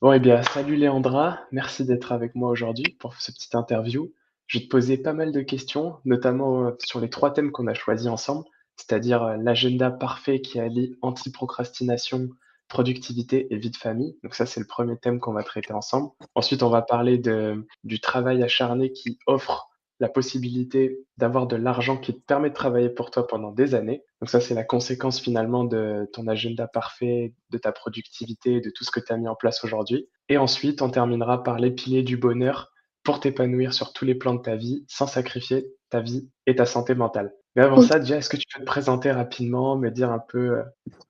Bon, eh bien, salut Léandra, merci d'être avec moi aujourd'hui pour ce petit interview. Je vais te poser pas mal de questions, notamment sur les trois thèmes qu'on a choisis ensemble, c'est-à-dire l'agenda parfait qui allie anti-procrastination, productivité et vie de famille. Donc ça, c'est le premier thème qu'on va traiter ensemble. Ensuite, on va parler du travail acharné qui offre la possibilité d'avoir de l'argent qui te permet de travailler pour toi pendant des années. Donc ça, c'est la conséquence finalement de ton agenda parfait, de ta productivité, de tout ce que tu as mis en place aujourd'hui. Et ensuite, on terminera par les piliers du bonheur pour t'épanouir sur tous les plans de ta vie sans sacrifier ta vie et ta santé mentale. Mais avant Ok, ça, déjà, est-ce que tu peux te présenter rapidement, me dire un peu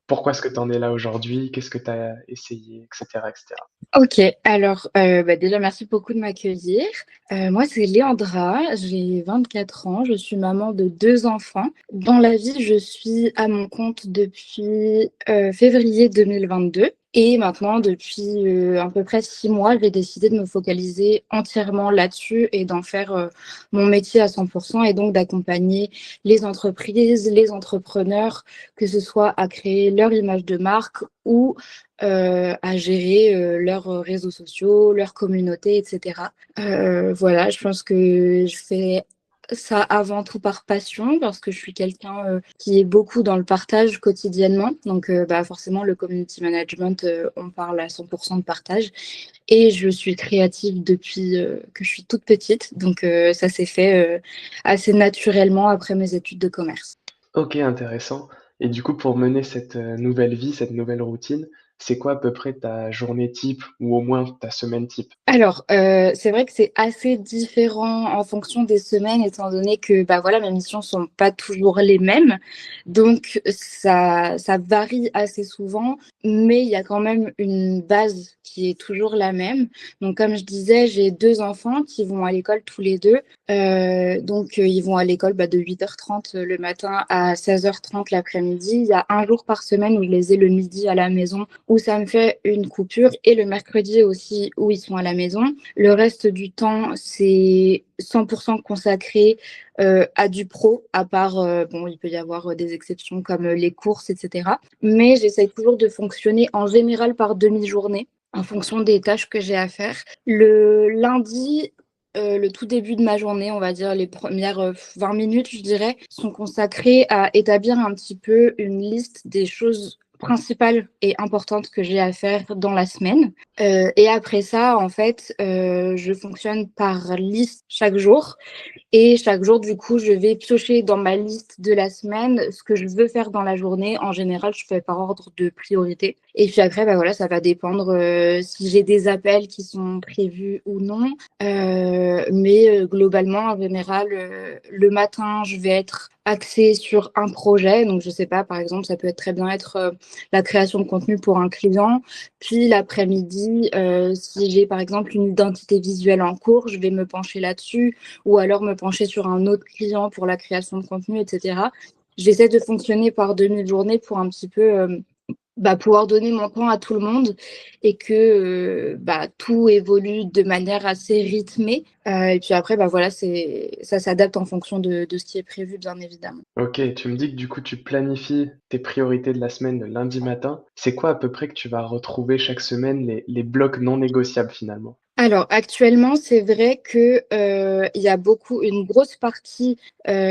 pourquoi est-ce que tu en es là aujourd'hui, qu'est-ce que tu as essayé, etc., etc. ok. Alors, déjà, merci beaucoup de m'accueillir. Moi, c'est Léandra, j'ai 24 ans, je suis maman de deux enfants. Dans la vie, je suis à mon compte depuis février 2022. Et maintenant, depuis à peu près 6 mois, j'ai décidé de me focaliser entièrement là-dessus et d'en faire mon métier à 100% et donc d'accompagner les entreprises, les entrepreneurs, que ce soit à créer leur image de marque ou à gérer leurs réseaux sociaux, leur communauté, etc. Voilà, je pense que je fais ça avant tout par passion parce que je suis quelqu'un qui est beaucoup dans le partage quotidiennement. Donc, forcément, le community management, on parle à 100% de partage. Et je suis créative depuis que je suis toute petite. Donc, ça s'est fait assez naturellement après mes études de commerce. Ok, intéressant. Et du coup, pour mener cette nouvelle vie, cette nouvelle routine, c'est quoi à peu près ta journée type ou au moins ta semaine type? Alors, c'est vrai que c'est assez différent en fonction des semaines, étant donné que voilà, mes missions sont pas toujours les mêmes. Donc, ça varie assez souvent, mais il y a quand même une base qui est toujours la même. Donc, comme je disais, j'ai deux enfants qui vont à l'école tous les deux. Donc, ils vont à l'école de 8h30 le matin à 16h30 l'après-midi. Il y a un jour par semaine où je les ai le midi à la maison où ça me fait une coupure et le mercredi aussi où ils sont à la maison. Le reste du temps, c'est 100% consacré à du pro, à part, bon, il peut y avoir des exceptions comme les courses, etc. Mais j'essaye toujours de fonctionner en général par demi-journée en fonction des tâches que j'ai à faire. Le lundi, le tout début de ma journée, on va dire les premières 20 minutes, je dirais, sont consacrées à établir un petit peu une liste des choses principales et importantes que j'ai à faire dans la semaine. Et après ça, en fait, je fonctionne par liste chaque jour. Et chaque jour, du coup, je vais piocher dans ma liste de la semaine ce que je veux faire dans la journée. En général, je fais par ordre de priorité. Et puis après, voilà, ça va dépendre si j'ai des appels qui sont prévus ou non. Mais globalement, en général, le matin, je vais être axée sur un projet. Donc, je sais pas, par exemple, ça peut être très bien être la création de contenu pour un client. Puis l'après-midi, si j'ai par exemple une identité visuelle en cours, je vais me pencher là-dessus ou alors me pencher sur un autre client pour la création de contenu, etc. J'essaie de fonctionner par demi-journée pour un petit peu pouvoir donner mon temps à tout le monde et que tout évolue de manière assez rythmée. Et puis après, voilà, ça s'adapte en fonction de ce qui est prévu, bien évidemment. Ok, tu me dis que du coup tu planifies tes priorités de la semaine le lundi matin. C'est quoi à peu près que tu vas retrouver chaque semaine les blocs non négociables finalement? Alors actuellement, c'est vrai que il y a une grosse partie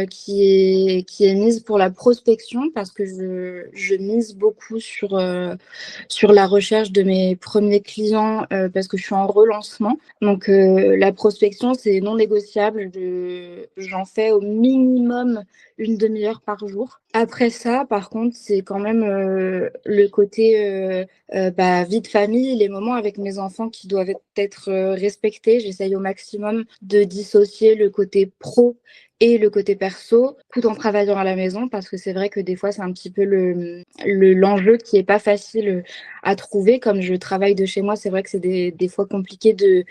qui est mise pour la prospection parce que je mise beaucoup sur la recherche de mes premiers clients parce que je suis en relancement. Donc la prospection, c'est non négociable. J'en fais au minimum une demi-heure par jour. Après ça, par contre, c'est quand même le côté vie de famille, les moments avec mes enfants qui doivent être respectés. J'essaye au maximum de dissocier le côté pro et le côté perso tout en travaillant à la maison parce que c'est vrai que des fois c'est un petit peu l'enjeu qui est pas facile à trouver. Comme je travaille de chez moi, c'est vrai que c'est des fois compliqué de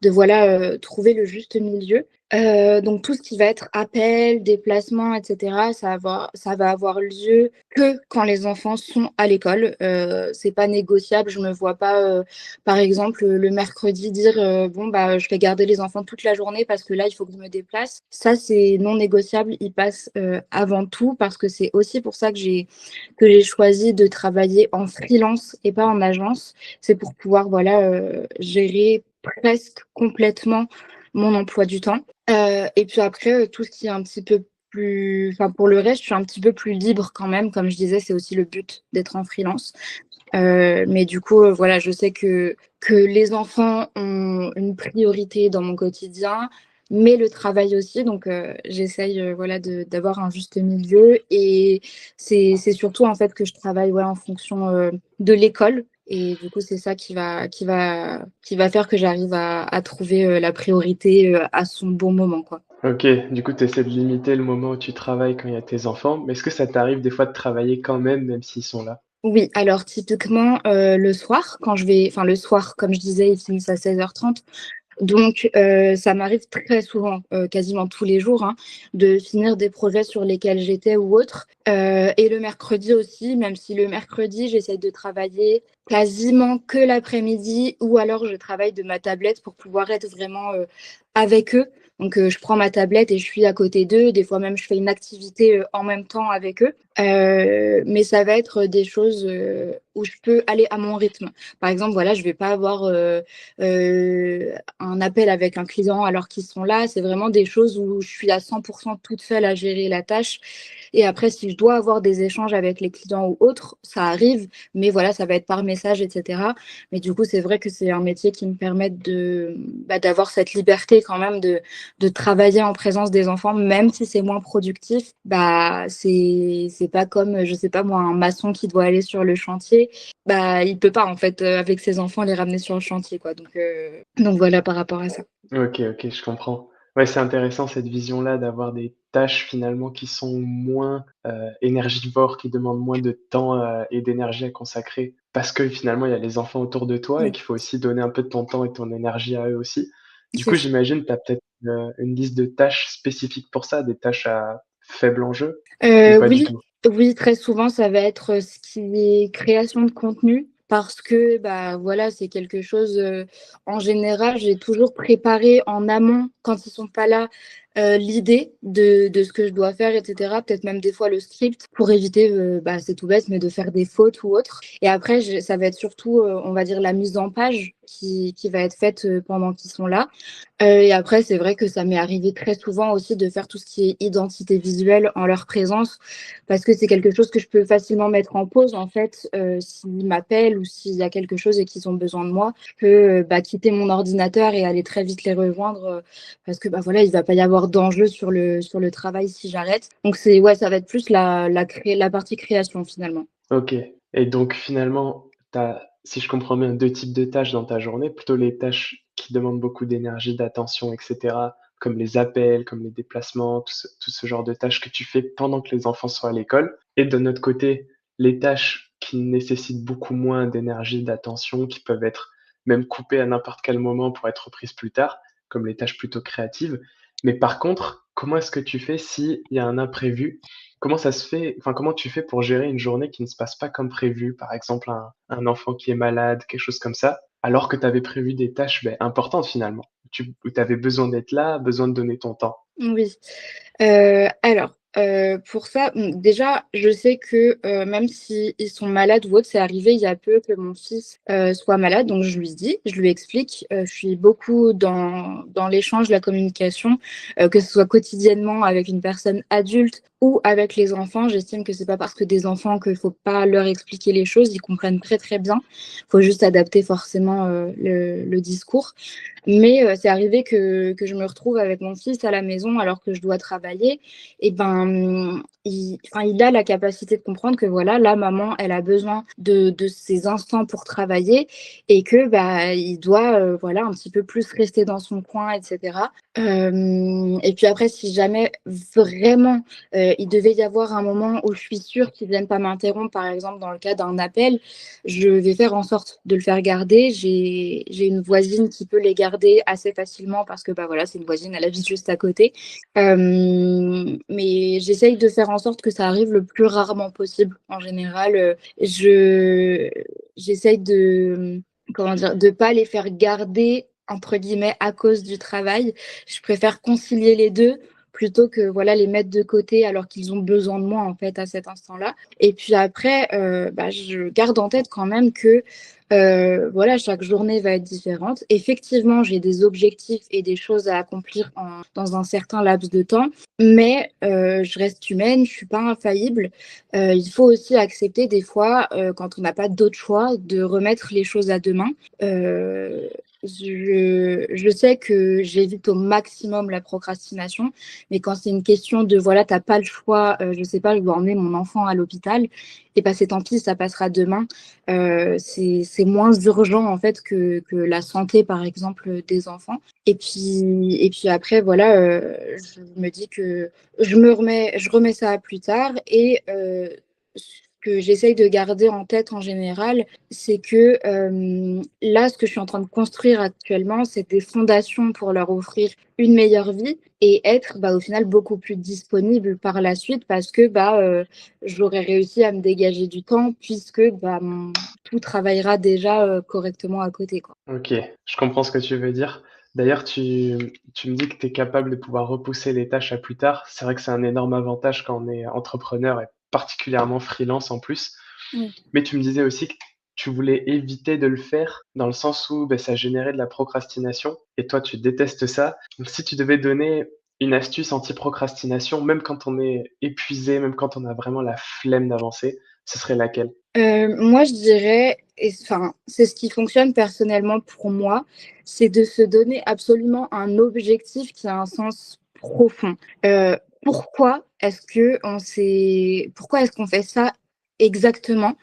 voilà, trouver le juste milieu. Donc tout ce qui va être appel, déplacement, etc., ça va avoir lieu que quand les enfants sont à l'école. C'est pas négociable. Je me vois pas, par exemple, le mercredi dire bon je vais garder les enfants toute la journée parce que là il faut que je me déplace. Ça c'est est non négociable, il passe avant tout parce que c'est aussi pour ça que j'ai choisi de travailler en freelance et pas en agence. C'est pour pouvoir gérer presque complètement mon emploi du temps. Et puis après, tout ce qui est un petit peu plus, enfin pour le reste, je suis un petit peu plus libre quand même. Comme je disais, c'est aussi le but d'être en freelance. Mais du coup, voilà, je sais que les enfants ont une priorité dans mon quotidien, mais le travail aussi. Donc, j'essaye, d'avoir un juste milieu. Et c'est surtout en fait que je travaille, ouais, en fonction de l'école. Et du coup, c'est ça qui va faire que j'arrive à trouver la priorité à son bon moment, quoi. OK, du coup, tu essaies de limiter le moment où tu travailles quand il y a tes enfants, mais est-ce que ça t'arrive des fois de travailler quand même, même s'ils sont là? Oui, alors typiquement, le soir, le soir, comme je disais, ils finissent à 16h30. Donc, ça m'arrive très souvent, quasiment tous les jours, hein, de finir des projets sur lesquels j'étais ou autre. Et le mercredi aussi, même si le mercredi, j'essaye de travailler quasiment que l'après-midi ou alors je travaille de ma tablette pour pouvoir être vraiment, avec eux. Donc, je prends ma tablette et je suis à côté d'eux. Des fois même, je fais une activité, en même temps avec eux. Mais ça va être des choses, où je peux aller à mon rythme. Par exemple, voilà, je vais pas avoir, un appel avec un client alors qu'ils sont là. C'est vraiment des choses où je suis à 100 toute seule à gérer la tâche. Et après, si je dois avoir des échanges avec les clients ou autres, ça arrive, mais voilà, ça va être par message, et cetera. Mais du coup, c'est vrai que c'est un métier qui me permet d'avoir cette liberté quand même de travailler en présence des enfants, même si c'est moins productif. C'est pas comme, je sais pas moi, un maçon qui doit aller sur le chantier. Il peut pas en fait, avec ses enfants, les ramener sur le chantier, quoi. Donc voilà par rapport à ça. OK, OK, je comprends. Ouais, c'est intéressant cette vision-là d'avoir des tâches finalement qui sont moins, énergivores, qui demandent moins de temps, et d'énergie à consacrer parce que finalement il y a les enfants autour de toi et Mmh, qu'il faut aussi donner un peu de ton temps et de ton énergie à eux aussi. Du c'est coup, ça. j'imagine tu as peut-être, une liste de tâches spécifiques pour ça, des tâches à faible enjeu ou pas du Oui, tout? oui, très souvent, ça va être, ce qui est création de contenu parce que, voilà, c'est quelque chose, en général, j'ai toujours préparé en amont, quand ils sont pas là, l'idée de ce que je dois faire et cetera. Peut-être même des fois le script pour éviter, c'est tout bête, mais de faire des fautes ou autre. Et après, ça va être surtout, on va dire la mise en page qui va être faite, pendant qu'ils sont là. Et après, c'est vrai que ça m'est arrivé très souvent aussi de faire tout ce qui est identité visuelle en leur présence, parce que c'est quelque chose que je peux facilement mettre en pause, en fait, s'ils m'appellent ou s'il y a quelque chose et qu'ils ont besoin de moi. Je peux, quitter mon ordinateur et aller très vite les rejoindre, parce que, voilà, il va pas y avoir d'enjeu sur le travail si j'arrête. Donc c'est ouais, ça va être plus la partie création, finalement. OK, et donc finalement, tu as, si je comprends bien, 2 types de tâches dans ta journée, plutôt les tâches qui demandent beaucoup d'énergie, d'attention et cetera, comme les appels, comme les déplacements, tout ce genre de tâches que tu fais pendant que les enfants sont à l'école, et de notre côté, les tâches qui nécessitent beaucoup moins d'énergie, d'attention, qui peuvent être même coupées à n'importe quel moment pour être reprises plus tard, comme les tâches plutôt créatives. Mais par contre, comment est-ce que tu fais s'il y a un imprévu? Comment ça se fait, enfin, comment tu fais pour gérer une journée qui ne se passe pas comme prévu? Par exemple, un enfant qui est malade, quelque chose comme ça, alors que tu avais prévu des tâches, importantes finalement, où tu avais besoin d'être là, besoin de donner ton temps. Oui. Alors, pour ça, déjà, je sais que, même s'ils sont malades ou autre, c'est arrivé il y a peu que mon fils, soit malade, donc je lui explique, je suis beaucoup dans l'échange, la communication, que ce soit quotidiennement avec une personne adulte ou avec les enfants. J'estime que c'est pas parce que des enfants qu'il faut pas leur expliquer les choses, ils comprennent très, très bien. Il faut juste adapter forcément, le discours. Mais c'est arrivé que je me retrouve avec mon fils à la maison alors que je dois travailler et il a la capacité de comprendre que voilà, là, maman, elle a besoin de ses instants pour travailler et que, il doit, voilà, un petit peu plus rester dans son coin et cetera. Et puis après, si jamais vraiment, il devait y avoir un moment où je suis sûre qu'il vienne pas m'interrompre, par exemple dans le cas d'un appel, je vais faire en sorte de le faire garder. J'ai une voisine qui peut les garder assez facilement parce que, voilà, c'est une voisine, elle habite juste à côté. Mais j'essaye de faire en sorte que ça arrive le plus rarement possible. En général, j'essaye de, comment dire? De pas les faire «garder» entre guillemets à cause du travail. Je préfère concilier les 2 plutôt que voilà les mettre de côté alors qu'ils ont besoin de moi en fait à cet instant-là. Et puis après, je garde en tête quand même que voilà, chaque journée va être différente. Effectivement, j'ai des objectifs et des choses à accomplir dans un certain laps de temps, mais je reste humaine, je suis pas infaillible. Il faut aussi accepter des fois, quand on n'a pas d'autre choix, de remettre les choses à demain. Euh, je sais que j'évite au maximum la procrastination, mais quand c'est une question de voilà, t'as pas le choix, je sais pas, je dois emmener mon enfant à l'hôpital, et bah c'est tant pis, ça passera demain. C'est moins urgent en fait que la santé par exemple des enfants. Et puis après voilà, je me dis que je remets ça à plus tard et ce que j'essaye de garder en tête en général, c'est que là, ce que je suis en train de construire actuellement, c'est des fondations pour leur offrir une meilleure vie et être au final beaucoup plus disponible par la suite parce que j'aurais réussi à me dégager du temps puisque tout travaillera déjà correctement à côté, quoi. Ok, je comprends ce que tu veux dire. D'ailleurs, tu me dis que tu es capable de pouvoir repousser les tâches à plus tard. C'est vrai que c'est un énorme avantage quand on est entrepreneur et particulièrement freelance en plus. Mm. Mais tu me disais aussi que tu voulais éviter de le faire dans le sens où ça générait de la procrastination et toi, tu détestes ça. Donc, si tu devais donner une astuce anti-procrastination, même quand on est épuisé, même quand on a vraiment la flemme d'avancer, ce serait laquelle? Moi, je dirais, enfin, c'est ce qui fonctionne personnellement pour moi, c'est de se donner absolument un objectif qui a un sens profond. Pourquoi pourquoi est-ce qu'on fait ça exactement?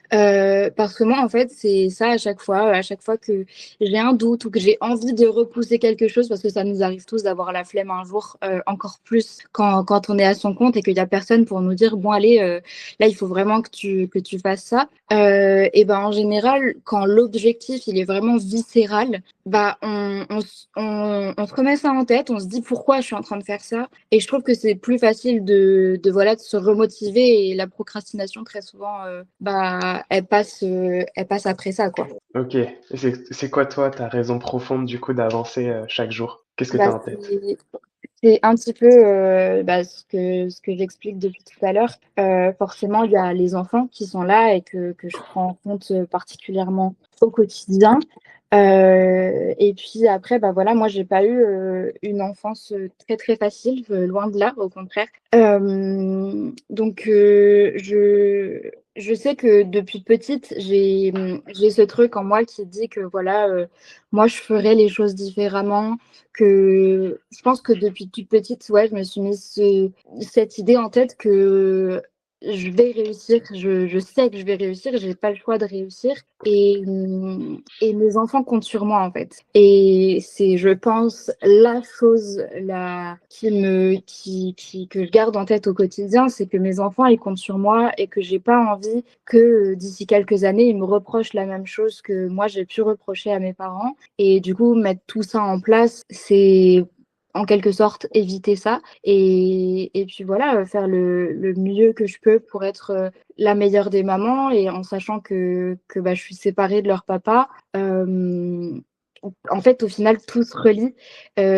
Parce que moi, en fait, c'est ça à chaque fois que j'ai un doute ou que j'ai envie de repousser quelque chose, parce que ça nous arrive tous d'avoir la flemme un jour, encore plus quand on est à son compte et qu'il y a personne pour nous dire, bon, allez, là, il faut vraiment que tu fasses ça. Et ben, en général, quand l'objectif, il est vraiment viscéral, on se remet ça en tête, on se dit pourquoi je suis en train de faire ça. Et je trouve que c'est plus facile voilà, de se remotiver et la procrastination, très souvent, elle passe après ça, quoi. Ok. Et c'est quoi, toi, ta raison profonde, du coup, d'avancer chaque jour? Qu'est-ce que tu Bah, as en tête? c'est un petit peu ce que j'explique depuis tout à l'heure. Forcément, il y a les enfants qui sont là et que je prends en compte particulièrement au quotidien. Et puis après, voilà, moi, j'ai pas eu une enfance très, très facile, loin de là, au contraire. Donc, je sais que depuis petite, j'ai ce truc en moi qui dit que voilà, moi, je ferais les choses différemment, que je pense que depuis toute petite, ouais, je me suis mis cette idée en tête que je vais réussir, je sais que je vais réussir, j'ai pas le choix de réussir et mes enfants comptent sur moi en fait. Et c'est, je pense, la chose que je garde en tête au quotidien, c'est que mes enfants, ils comptent sur moi et que j'ai pas envie que d'ici quelques années, ils me reprochent la même chose que moi j'ai pu reprocher à mes parents. Et du coup, mettre tout ça en place, c'est en quelque sorte éviter ça. Et puis voilà, faire le mieux que je peux pour être la meilleure des mamans et en sachant que je suis séparée de leur papa. En fait, au final, tout se relie.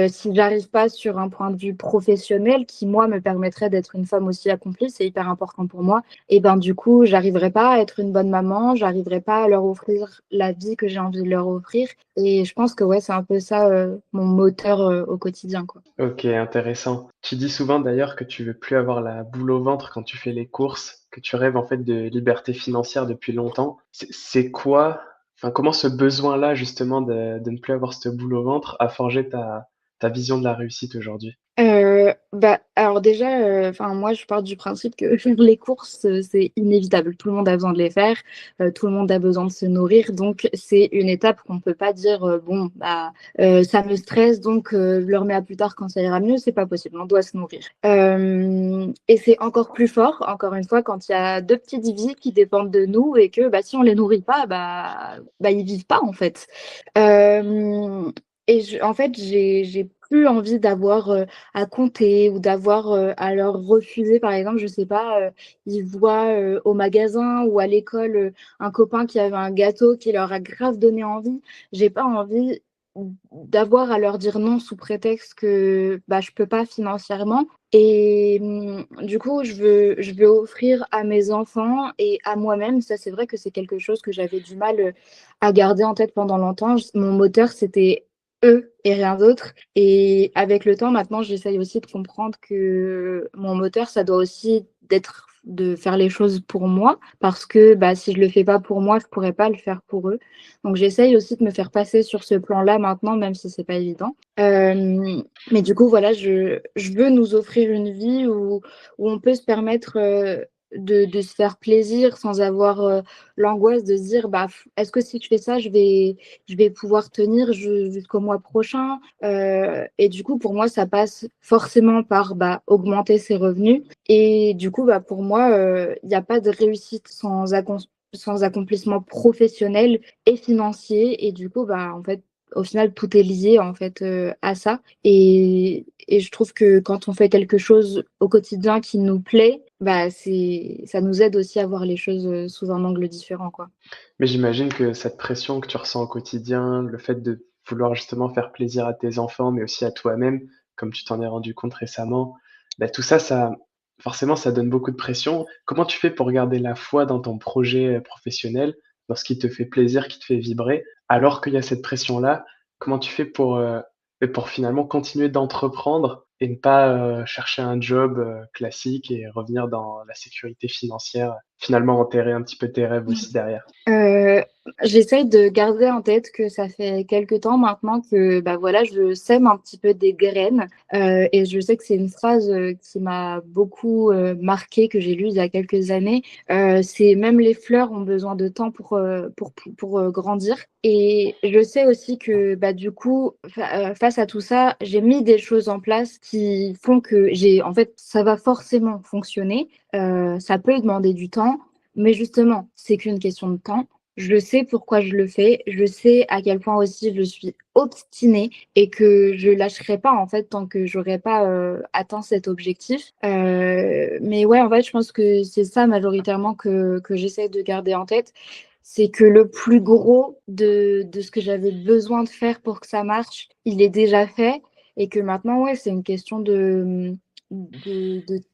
Si j'arrive pas sur un point de vue professionnel qui, moi, me permettrait d'être une femme aussi accomplie, c'est hyper important pour moi. Et ben, du coup, j'arriverai pas à être une bonne maman, j'arriverai pas à leur offrir la vie que j'ai envie de leur offrir. Et je pense que ouais, c'est un peu ça, mon moteur au quotidien, quoi. Ok, intéressant. Tu dis souvent d'ailleurs que tu veux plus avoir la boule au ventre quand tu fais les courses, que tu rêves en fait de liberté financière depuis longtemps. C'est quoi, enfin, comment ce besoin-là justement de ne plus avoir cette boule au ventre a forgé ta vision de la réussite aujourd'hui? Alors déjà, moi, je pars du principe que faire les courses, c'est inévitable. Tout le monde a besoin de les faire, tout le monde a besoin de se nourrir, donc c'est une étape qu'on peut pas dire, bon, ça me stresse, donc je le remets à plus tard quand ça ira mieux. C'est pas possible, on doit se nourrir. Et c'est encore plus fort, encore une fois, quand il y a 2 petites vies qui dépendent de nous et que, si on les nourrit pas, ils vivent pas, en fait. Hem en fait, j'ai plus envie d'avoir, à compter ou d'avoir, à leur refuser. Par exemple, je sais pas, ils voient, au magasin ou à l'école, un copain qui avait un gâteau qui leur a grave donné envie. J'ai pas envie d'avoir à leur dire non sous prétexte que je peux pas financièrement. Et du coup, je veux offrir à mes enfants et à moi-même. Ça, c'est vrai que c'est quelque chose que j'avais du mal à garder en tête pendant longtemps. Mon moteur, c'était eux et rien d'autre. Et avec le temps, maintenant, j'essaye aussi de comprendre que mon moteur, ça doit aussi de faire les choses pour moi, parce que si je le fais pas pour moi, je pourrais pas le faire pour eux. Donc j'essaye aussi de me faire passer sur ce plan-là maintenant, même si c'est pas évident. Mais du coup, voilà, je veux nous offrir une vie où on peut se permettre de se faire plaisir sans avoir l'angoisse de se dire est-ce que si je fais ça, je vais pouvoir tenir jusqu'au mois prochain. Et du coup, pour moi, ça passe forcément par augmenter ses revenus. Et du coup, pour moi, il n'y a pas de réussite sans accomplissement professionnel et financier. Et du coup, en fait, au final, tout est lié en fait à ça. Et je trouve que quand on fait quelque chose au quotidien qui nous plaît, ça nous aide aussi à voir les choses sous un angle différent, quoi. Mais j'imagine que cette pression que tu ressens au quotidien, le fait de vouloir justement faire plaisir à tes enfants, mais aussi à toi-même, comme tu t'en es rendu compte récemment, tout ça, forcément, ça donne beaucoup de pression. Comment tu fais pour garder la foi dans ton projet, professionnel, dans ce qui te fait plaisir, qui te fait vibrer, alors qu'il y a cette pression-là? Comment tu fais pour finalement continuer d'entreprendre et ne pas, chercher un job, classique et revenir dans la sécurité financière, finalement enterrer un petit peu tes rêves aussi derrière? Heu, J'essaye de garder en tête que ça fait quelque temps maintenant que, voilà, je sème un petit peu des graines, et je sais que c'est une phrase, qui m'a beaucoup, marquée, que j'ai lue il y a quelques années. C'est: «Même les fleurs ont besoin de temps pour grandir». Et je sais aussi que, du coup, face à tout ça, j'ai mis des choses en place qui font que en fait, ça va forcément fonctionner. Ça peut demander du temps, mais justement, c'est qu'une question de temps. Je sais pourquoi je le fais. Je sais à quel point aussi je suis obstinée et que je lâcherai pas en fait tant que j'aurai pas atteint cet objectif. Mais ouais, en fait, je pense que c'est ça majoritairement que j'essaie de garder en tête. C'est que le plus gros de ce que j'avais besoin de faire pour que ça marche, il est déjà fait, et que maintenant, ouais, c'est une question de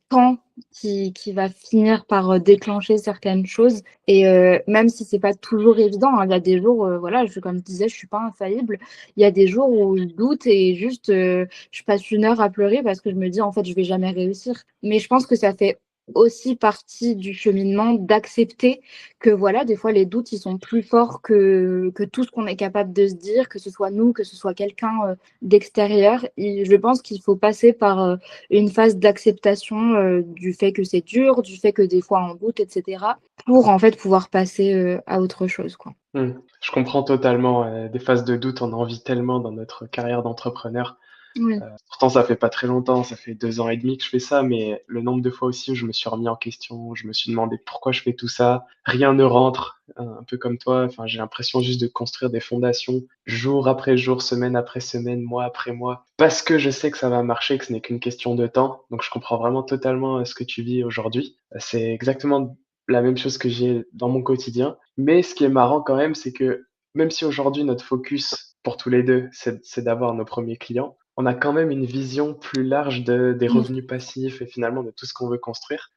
temps qui va finir par déclencher certaines choses. Et même si c'est pas toujours évident, hein, il y a des jours, voilà, comme je disais, je suis pas infaillible. Il y a des jours où je doute et juste je passe une heure à pleurer parce que je me dis en fait je vais jamais réussir. Mais je pense que ça fait aussi partie du cheminement d'accepter que voilà, des fois les doutes ils sont plus forts que tout ce qu'on est capable de se dire, que ce soit nous, que ce soit quelqu'un d'extérieur. Et je pense qu'il faut passer par une phase d'acceptation du fait que c'est dur, du fait que des fois on doute, etc., pour en fait pouvoir passer à autre chose, quoi. Mmh. Je comprends totalement, des phases de doute, on en vit tellement dans notre carrière d'entrepreneur. Oui. Pourtant ça fait pas très longtemps, ça fait 2 ans et demi que je fais ça, mais le nombre de fois aussi où je me suis remis en question, je me suis demandé pourquoi je fais tout ça. Rien ne rentre, un peu comme toi, enfin, j'ai l'impression juste de construire des fondations jour après jour, semaine après semaine, mois après mois, parce que je sais que ça va marcher, que ce n'est qu'une question de temps. Donc je comprends vraiment totalement, ce que tu vis aujourd'hui. C'est exactement la même chose que j'ai dans mon quotidien. Mais ce qui est marrant quand même, c'est que même si aujourd'hui notre focus pour tous les 2, c'est d'avoir nos premiers clients, on a quand même une vision plus large des Mmh. revenus passifs et finalement de tout ce qu'on veut construire.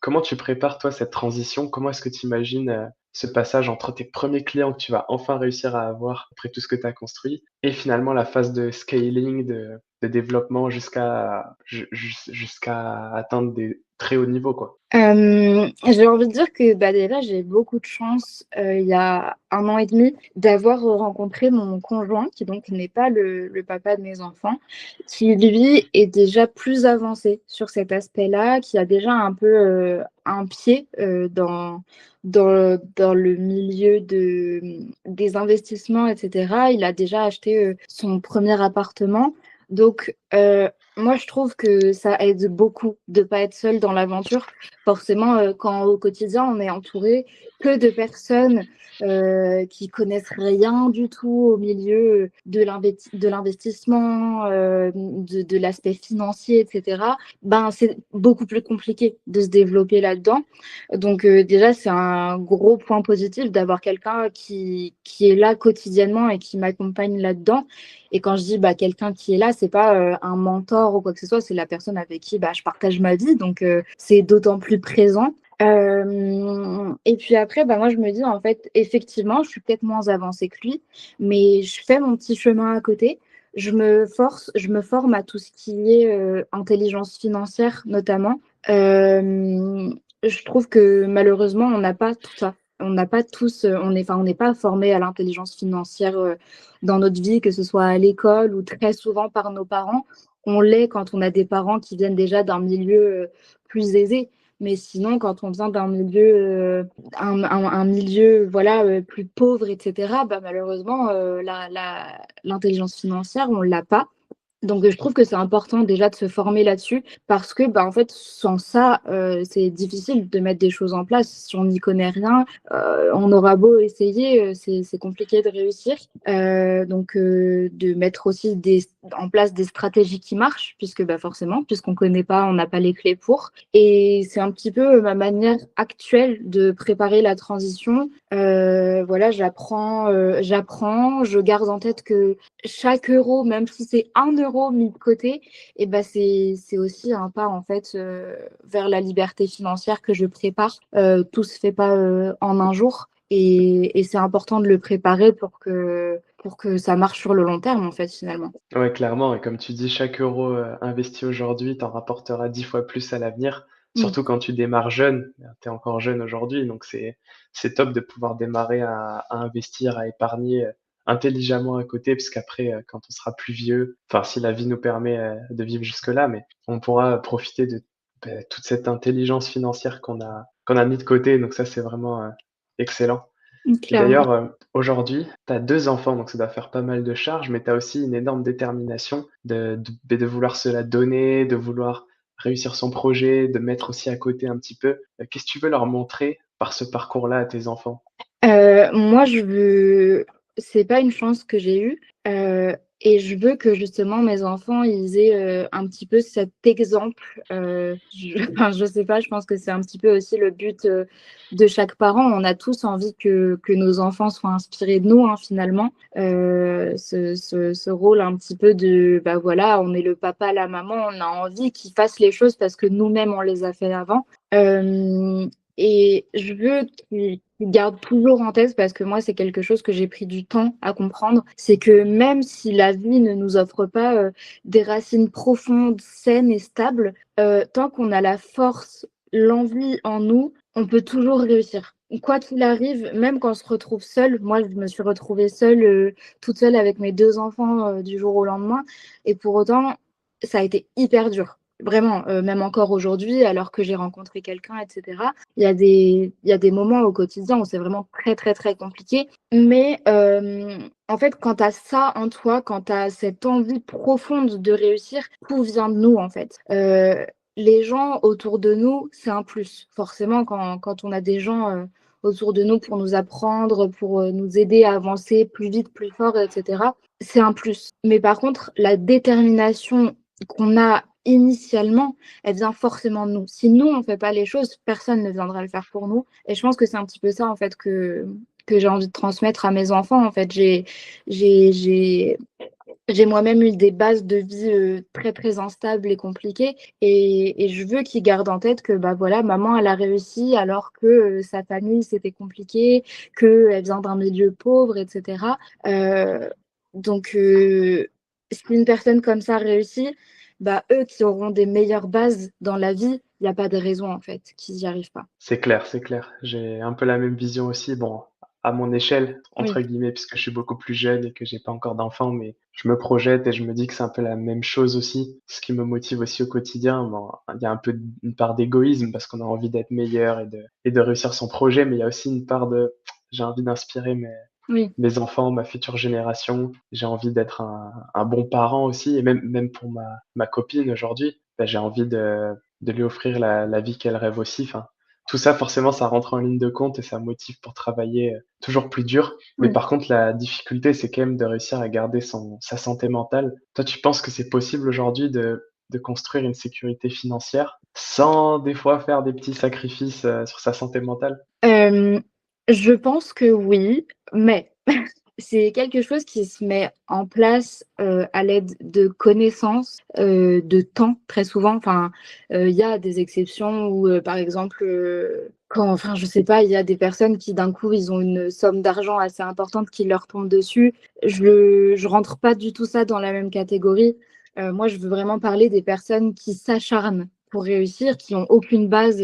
Comment tu prépares toi cette transition? Comment est-ce que tu imagines, ce passage entre tes premiers clients que tu vas enfin réussir à avoir après tout ce que tu as construit et finalement la phase de scaling, de développement jusqu'à atteindre des très hauts niveaux, quoi? J'ai envie de dire que, déjà, j'ai beaucoup de chance, il y a 1 an et demi, d'avoir rencontré mon conjoint qui donc n'est pas le papa de mes enfants, qui lui est déjà plus avancé sur cet aspect-là, qui a déjà un peu, un pied, dans le milieu des investissements, et cetera. Il a déjà acheté, son premier appartement. Donc moi je trouve que ça aide beaucoup de pas être seul dans l'aventure. Forcément, quand au quotidien, on est entouré, que de personnes qui connaissent rien du tout au milieu de l'investissement, de l'aspect financier, etc., ben, c'est beaucoup plus compliqué de se développer là-dedans. Donc déjà, c'est un gros point positif d'avoir quelqu'un qui est là quotidiennement et qui m'accompagne là-dedans. Et quand je dis quelqu'un qui est là, c'est pas un mentor ou quoi que ce soit, c'est la personne avec qui je partage ma vie. Donc c'est d'autant plus présent. Et puis après, moi, je me dis, en fait, effectivement, je suis peut-être moins avancée que lui, mais je fais mon petit chemin à côté. Je me forme à tout ce qui est intelligence financière, notamment. Je trouve que malheureusement, on n'a pas tout ça. On n'a pas tous, on n'est pas formé à l'intelligence financière dans notre vie, que ce soit à l'école ou très souvent par nos parents. On l'est quand on a des parents qui viennent déjà d'un milieu plus aisé. Mais sinon, quand on vient d'un milieu, un milieu voilà, plus pauvre, etc., malheureusement, l'intelligence financière, on ne l'a pas. Donc, je trouve que c'est important déjà de se former là-dessus parce que, en fait, sans ça, c'est difficile de mettre des choses en place. Si on n'y connaît rien, on aura beau essayer, c'est compliqué de réussir. Donc, de mettre aussi en place des stratégies qui marchent, puisque forcément, puisqu'on ne connaît pas, on n'a pas les clés pour. Et c'est un petit peu ma manière actuelle de préparer la transition. Voilà, j'apprends, je garde en tête que chaque euro, même si c'est 1 euro mis de côté, c'est aussi un pas en fait vers la liberté financière que je prépare. Tout se fait pas en un jour et c'est important de le préparer pour que ça marche sur le long terme en fait finalement. Ouais, clairement, et comme tu dis, chaque euro, investi aujourd'hui t'en rapportera 10 fois plus à l'avenir, Mm. surtout quand tu démarres jeune. Tu es encore jeune aujourd'hui, donc c'est top de pouvoir démarrer à investir, à épargner, intelligemment à côté, puisqu'après, quand on sera plus vieux, enfin, si la vie nous permet, de vivre jusque-là, mais on pourra profiter de, toute cette intelligence financière qu'on a mis de côté, donc ça, c'est vraiment, excellent. Et Clairement. d'ailleurs, aujourd'hui, tu as 2 enfants, donc ça doit faire pas mal de charges, mais tu as aussi une énorme détermination de vouloir se la donner, de vouloir réussir son projet, de mettre aussi à côté un petit peu. Qu'est-ce que tu veux leur montrer par ce parcours-là à tes enfants? Moi, c'est pas une chance que j'ai eue, et je veux que justement mes enfants, ils aient, un petit peu cet exemple, je enfin, je sais pas, je pense que c'est un petit peu aussi le but, de chaque parent. On a tous envie que nos enfants soient inspirés de nous, hein, finalement. Ce rôle un petit peu de, voilà, on est le papa, la maman, on a envie qu'ils fassent les choses parce que nous-mêmes, on les a fait avant. Hem Et je veux qu'ils gardent toujours en tête, parce que moi, c'est quelque chose que j'ai pris du temps à comprendre, c'est que même si la vie ne nous offre pas des racines profondes, saines et stables, tant qu'on a la force, l'envie en nous, on peut toujours réussir. Quoi qu'il arrive, même quand on se retrouve seule, moi, je me suis retrouvée seule, toute seule avec mes 2 enfants du jour au lendemain, et pour autant, ça a été hyper dur. Vraiment, même encore aujourd'hui, alors que j'ai rencontré quelqu'un, etc., il y a des moments au quotidien où c'est vraiment très, très, très compliqué. Mais en fait, quand tu as ça en toi, quand tu as cette envie profonde de réussir, tout vient de nous, en fait. Les gens autour de nous, c'est un plus. Forcément, quand on a des gens autour de nous pour nous apprendre, pour nous aider à avancer plus vite, plus fort, etc., c'est un plus. Mais par contre, la détermination qu'on a initialement, elle vient forcément de nous. Si nous, on ne fait pas les choses, personne ne viendra le faire pour nous. Et je pense que c'est un petit peu ça, en fait, que j'ai envie de transmettre à mes enfants. En fait, j'ai, j'ai, j'ai moi-même eu des bases de vie très, très instables et compliquées. Et je veux qu'ils gardent en tête que, voilà, maman, elle a réussi alors que sa famille, c'était compliqué, qu'elle vient d'un milieu pauvre, etc. Euh, donc, si une personne comme ça réussit, eux qui auront des meilleures bases dans la vie, il n'y a pas de raison, en fait, qu'ils n'y arrivent pas. C'est clair, c'est clair. J'ai un peu la même vision aussi, bon, à mon échelle, Oui, entre guillemets, puisque je suis beaucoup plus jeune et que j'ai pas encore d'enfants, mais je me projette et je me dis que c'est un peu la même chose aussi. Ce qui me motive aussi au quotidien, bon, il y a un peu une part d'égoïsme parce qu'on a envie d'être meilleur et de réussir son projet, mais il y a aussi une part de j'ai envie d'inspirer oui. mes enfants, ma future génération. J'ai envie d'être un bon parent aussi, et même pour ma copine aujourd'hui, j'ai envie de lui offrir la vie qu'elle rêve aussi. Enfin, Tout ça, forcément, ça rentre en ligne de compte et ça motive pour travailler, toujours plus dur. Mais Oui. par contre, la difficulté, c'est quand même de réussir à garder sa santé mentale. Toi, tu penses que c'est possible aujourd'hui de construire une sécurité financière sans des fois faire des petits sacrifices, sur sa santé mentale? Hem, je pense que oui, mais c'est quelque chose qui se met en place, à l'aide de connaissances, de temps très souvent. Enfin, il y a des exceptions où, par exemple, quand enfin, je sais pas, il y a des personnes qui d'un coup, ils ont une somme d'argent assez importante qui leur tombe dessus. Je rentre pas du tout ça dans la même catégorie. Moi, je veux vraiment parler des personnes qui s'acharnent pour réussir, qui ont aucune base,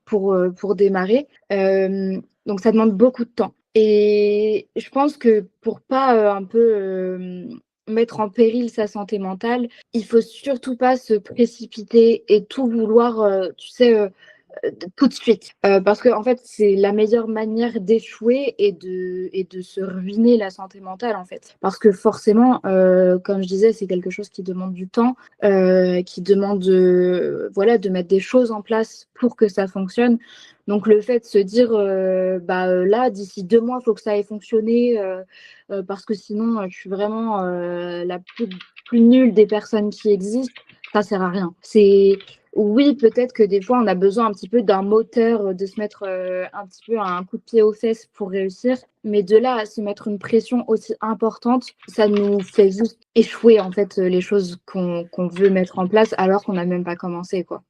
pour démarrer. Donc ça demande beaucoup de temps. Et je pense que pour pas, un peu, mettre en péril sa santé mentale, il faut surtout pas se précipiter et tout vouloir, tu sais, tout de suite. Parce qu'en fait, c'est la meilleure manière d'échouer et de se ruiner la santé mentale, en fait. Parce que forcément, comme je disais, c'est quelque chose qui demande du temps, qui demande, voilà, de mettre des choses en place pour que ça fonctionne. Donc le fait de se dire, bah, là, d'ici 2 mois, il faut que ça ait fonctionné, parce que sinon, je suis vraiment, la plus nulle des personnes qui existent, ça sert à rien. C'est oui, peut-être que des fois, on a besoin un petit peu d'un moteur, de se mettre, un petit peu un coup de pied aux fesses pour réussir, mais de là à se mettre une pression aussi importante, ça nous fait juste échouer, en fait, les choses qu'on veut mettre en place alors qu'on n'a même pas commencé, quoi.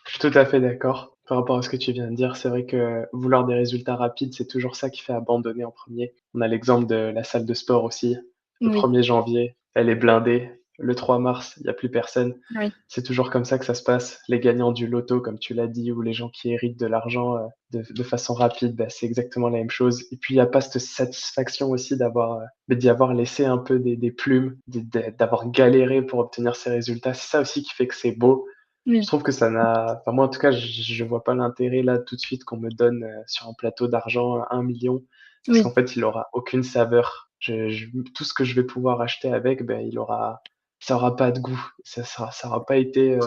Je suis tout à fait d'accord par rapport à ce que tu viens de dire. C'est vrai que vouloir des résultats rapides, c'est toujours ça qui fait abandonner en premier. On a l'exemple de la salle de sport aussi. Le Oui, 1er janvier, elle est blindée. Le 3 mars, il y a plus personne. oui, C'est toujours comme ça que ça se passe. Les gagnants du loto, comme tu l'as dit, ou les gens qui héritent de l'argent, de façon rapide, bah, c'est exactement la même chose. Et puis il y a pas cette satisfaction aussi d'y avoir laissé un peu des plumes, d'avoir galéré pour obtenir ces résultats. C'est ça aussi qui fait que c'est beau. Je oui, trouve que ça n'a enfin moi en tout cas, je vois pas l'intérêt là tout de suite qu'on me donne, sur un plateau d'argent 1 million parce oui, qu'en fait, il aura aucune saveur. Je Tout ce que je vais pouvoir acheter avec, ben, ça aura pas de goût. Ça aura pas été,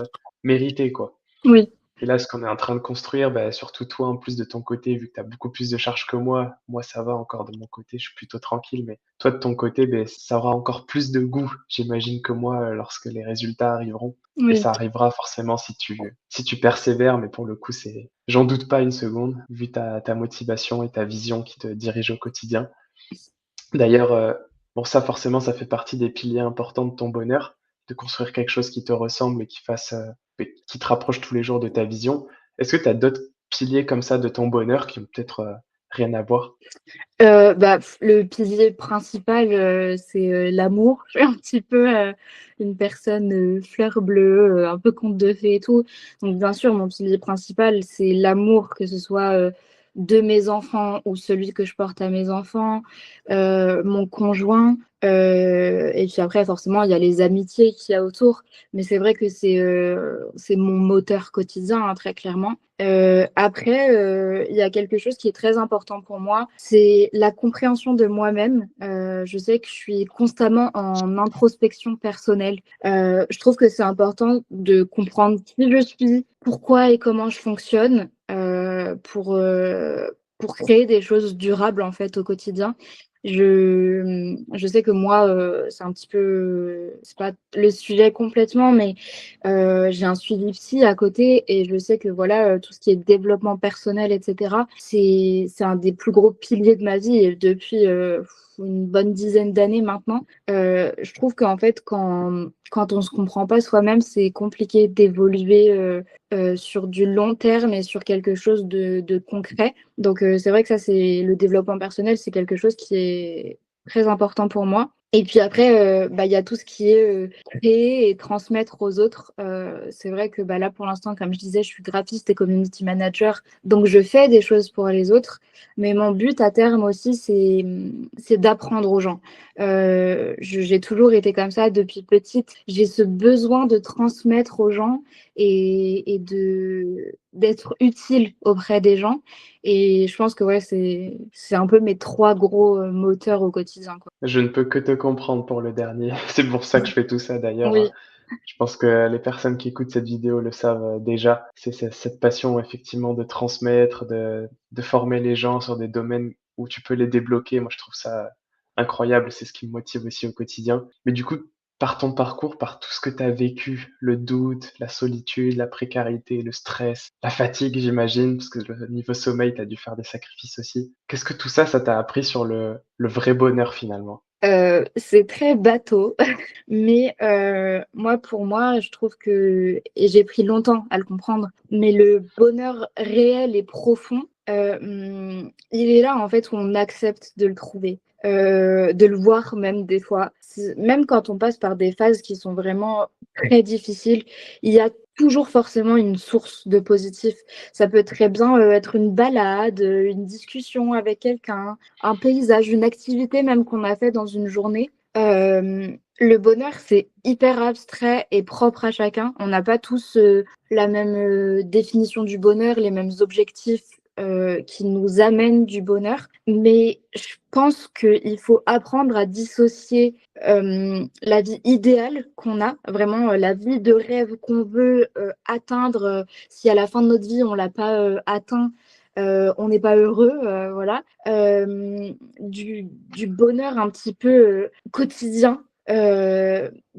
mérité, quoi. oui, Et là, ce qu'on est en train de construire, bah, surtout toi, en plus de ton côté, vu que tu as beaucoup plus de charges que moi ça va encore de mon côté, je suis plutôt tranquille, mais toi de ton côté, beh, ça aura encore plus de goût, j'imagine que moi, lorsque les résultats arriveront et oui, ça arrivera forcément si tu persévères, mais pour le coup, j'en doute pas une seconde, vu ta motivation et ta vision qui te dirige au quotidien. D'ailleurs, bon ça forcément, ça fait partie des piliers importants de ton bonheur, de construire quelque chose qui te ressemble et qui te rapproche tous les jours de ta vision. Est-ce que tu as d'autres piliers comme ça de ton bonheur qui ont peut-être, rien à voir? bah, le pilier principal, c'est, l'amour. Je suis un petit peu, une personne, fleur bleue, un peu conte de fées et tout. Donc bien sûr, mon pilier principal, c'est l'amour, que ce soit, de mes enfants ou celui que je porte à mes enfants, mon conjoint, et puis après forcément, il y a les amitiés qu'il y a autour. Mais c'est vrai que c'est mon moteur quotidien, hein, très clairement. Après, il y a quelque chose qui est très important pour moi, c'est la compréhension de moi-même. Je sais que je suis constamment en introspection personnelle. Je trouve que c'est important de comprendre qui je suis, pourquoi et comment je fonctionne, pour créer des choses durables, en fait, au quotidien. Je sais que moi, c'est un petit peu, c'est pas le sujet complètement, mais j'ai un suivi psy à côté et je sais que voilà, tout ce qui est développement personnel et cetera, c'est un des plus gros piliers de ma vie et depuis, une bonne dizaine d'années maintenant. Je trouve qu'en fait, quand on se comprend pas soi-même, c'est compliqué d'évoluer, sur du long terme et sur quelque chose de concret. Donc c'est vrai que ça, c'est le développement personnel, c'est quelque chose qui est très important pour moi. Et puis après, bah, il y a tout ce qui est, créer et transmettre aux autres. C'est vrai que, bah, là, pour l'instant, comme je disais, je suis graphiste et community manager, donc je fais des choses pour les autres. Mais mon but à terme aussi, c'est d'apprendre aux gens. J'ai toujours été comme ça depuis petite. J'ai ce besoin de transmettre aux gens et d'être utile auprès des gens. Et je pense que ouais, c'est un peu mes 3 gros, moteurs au quotidien, quoi. Je ne peux que te comprendre pour le dernier. C'est pour ça que je fais tout ça d'ailleurs, hein. Oui, Je pense que les personnes qui écoutent cette vidéo le savent, déjà. C'est cette passion effectivement de transmettre, de former les gens sur des domaines où tu peux les débloquer. Moi, je trouve ça incroyable, c'est ce qui me motive aussi au quotidien. Mais du coup, par ton parcours, par tout ce que tu as vécu, le doute, la solitude, la précarité, le stress, la fatigue, j'imagine, parce que le niveau sommeil, tu as dû faire des sacrifices aussi. Qu'est-ce que tout ça, ça t'a appris sur le vrai bonheur finalement? C'est très bateau, mais moi, pour moi, je trouve que et j'ai pris longtemps à le comprendre, mais le bonheur réel et profond, il est là, en fait, où on accepte de le trouver, de le voir même des fois. Même quand on passe par des phases qui sont vraiment très difficiles, il y a toujours forcément une source de positif. Ça peut très bien, être une balade, une discussion avec quelqu'un, un paysage, une activité même qu'on a fait dans une journée. Le bonheur, c'est hyper abstrait et propre à chacun. On n'a pas tous la même définition du bonheur, les mêmes objectifs qui nous amènent du bonheur. Mais je pense qu'il faut apprendre à dissocier la vie idéale qu'on a, vraiment la vie de rêve qu'on veut atteindre. Si à la fin de notre vie, on ne l'a pas atteint, on n'est pas heureux, voilà. Du bonheur un petit peu quotidien,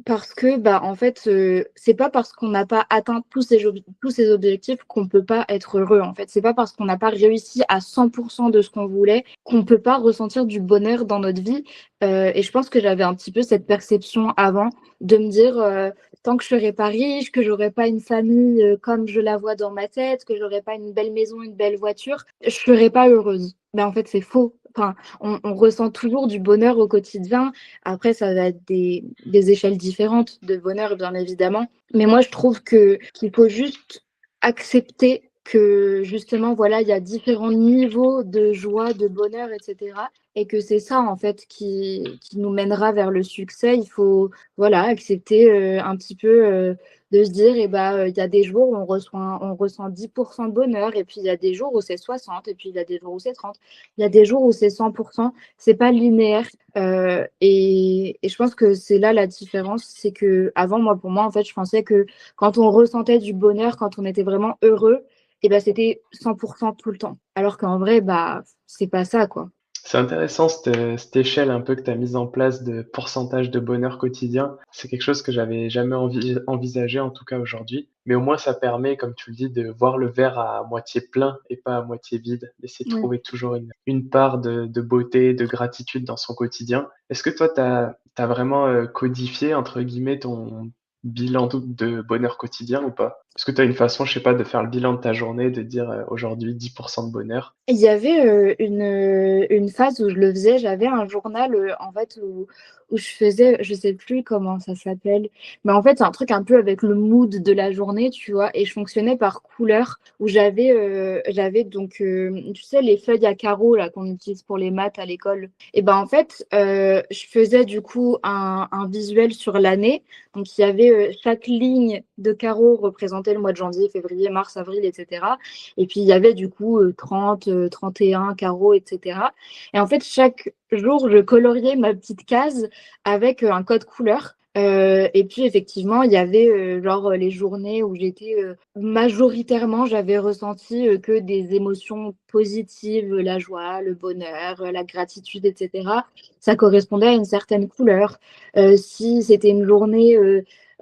parce que, bah, en fait, c'est pas parce qu'on n'a pas atteint tous ces objectifs qu'on peut pas être heureux, en fait. C'est pas parce qu'on n'a pas réussi à 100% de ce qu'on voulait qu'on peut pas ressentir du bonheur dans notre vie. Et je pense que j'avais un petit peu cette perception avant de me dire, tant que je serai pas riche, que j'aurai pas une famille comme je la vois dans ma tête, que j'aurai pas une belle maison, une belle voiture, je serai pas heureuse. Mais en fait, c'est faux. Enfin, on ressent toujours du bonheur au quotidien. Après, ça va être des échelles différentes de bonheur, bien évidemment. Mais moi, je trouve qu'il faut juste accepter que justement, voilà, il y a différents niveaux de joie, de bonheur, etc. Et que c'est ça, en fait, qui nous mènera vers le succès. Il faut, voilà, accepter un petit peu de se dire, il y a des jours où on ressent 10% de bonheur, et puis il y a des jours où c'est 60, et puis il y a des jours où c'est 30. Il y a des jours où c'est 100%. C'est pas linéaire. Et je pense que c'est là la différence, c'est que avant, moi, pour moi, en fait, je pensais que quand on ressentait du bonheur, quand on était vraiment heureux, c'était 100% tout le temps. Alors qu'en vrai, bah, c'est pas ça, quoi. C'est intéressant cette échelle un peu que tu as mise en place de pourcentage de bonheur quotidien. C'est quelque chose que j'avais jamais envisagé, en tout cas aujourd'hui. Mais au moins, ça permet, comme tu le dis, de voir le verre à moitié plein et pas à moitié vide. D'essayer de Ouais. trouver toujours une part de beauté, de gratitude dans son quotidien. Est-ce que toi, tu as vraiment codifié, entre guillemets, ton bilan de bonheur quotidien ou pas? Est-ce que tu as une façon, je sais pas, de faire le bilan de ta journée, de dire aujourd'hui 10% de bonheur? Il y avait une phase où je le faisais, j'avais un journal en fait où je faisais, je sais plus comment ça s'appelle, mais en fait c'est un truc un peu avec le mood de la journée, tu vois, et je fonctionnais par couleur, où j'avais donc, tu sais, les feuilles à carreaux là qu'on utilise pour les maths à l'école. Et ben en fait, je faisais du coup un visuel sur l'année, donc il y avait chaque ligne de carreaux représentait le mois de janvier, février, mars, avril, etc. Et puis, il y avait du coup 30, 31 carreaux, etc. Et en fait, chaque jour, je coloriais ma petite case avec un code couleur. Et puis, effectivement, il y avait genre les journées où j'étais majoritairement, j'avais ressenti que des émotions positives, la joie, le bonheur, la gratitude, etc. Ça correspondait à une certaine couleur. Si c'était une journée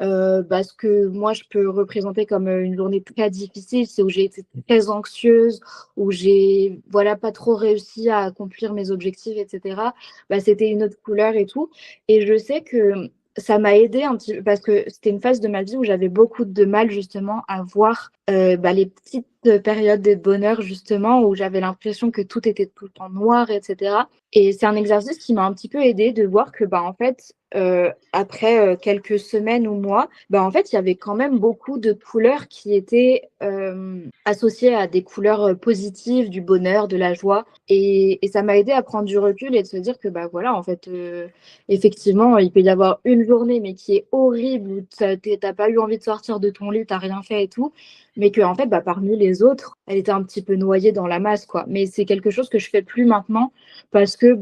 ce que moi je peux représenter comme une journée très difficile, c'est où j'ai été très anxieuse, où j'ai voilà pas trop réussi à accomplir mes objectifs, etc. C'était une autre couleur et tout. Et je sais que ça m'a aidé un petit peu parce que c'était une phase de ma vie où j'avais beaucoup de mal justement à voir les petites périodes de bonheur justement où j'avais l'impression que tout était tout le temps noir, etc. Et c'est un exercice qui m'a un petit peu aidé de voir que en fait après quelques semaines ou mois, en fait, il y avait quand même beaucoup de couleurs qui étaient associées à des couleurs positives, du bonheur, de la joie. Et ça m'a aidé à prendre du recul et de se dire que, voilà, en fait, effectivement, il peut y avoir une journée, mais qui est horrible, où t'as pas eu envie de sortir de ton lit, t'as rien fait et tout, mais que, en fait, parmi les autres, elle était un petit peu noyée dans la masse, quoi. Mais c'est quelque chose que je fais plus maintenant parce que,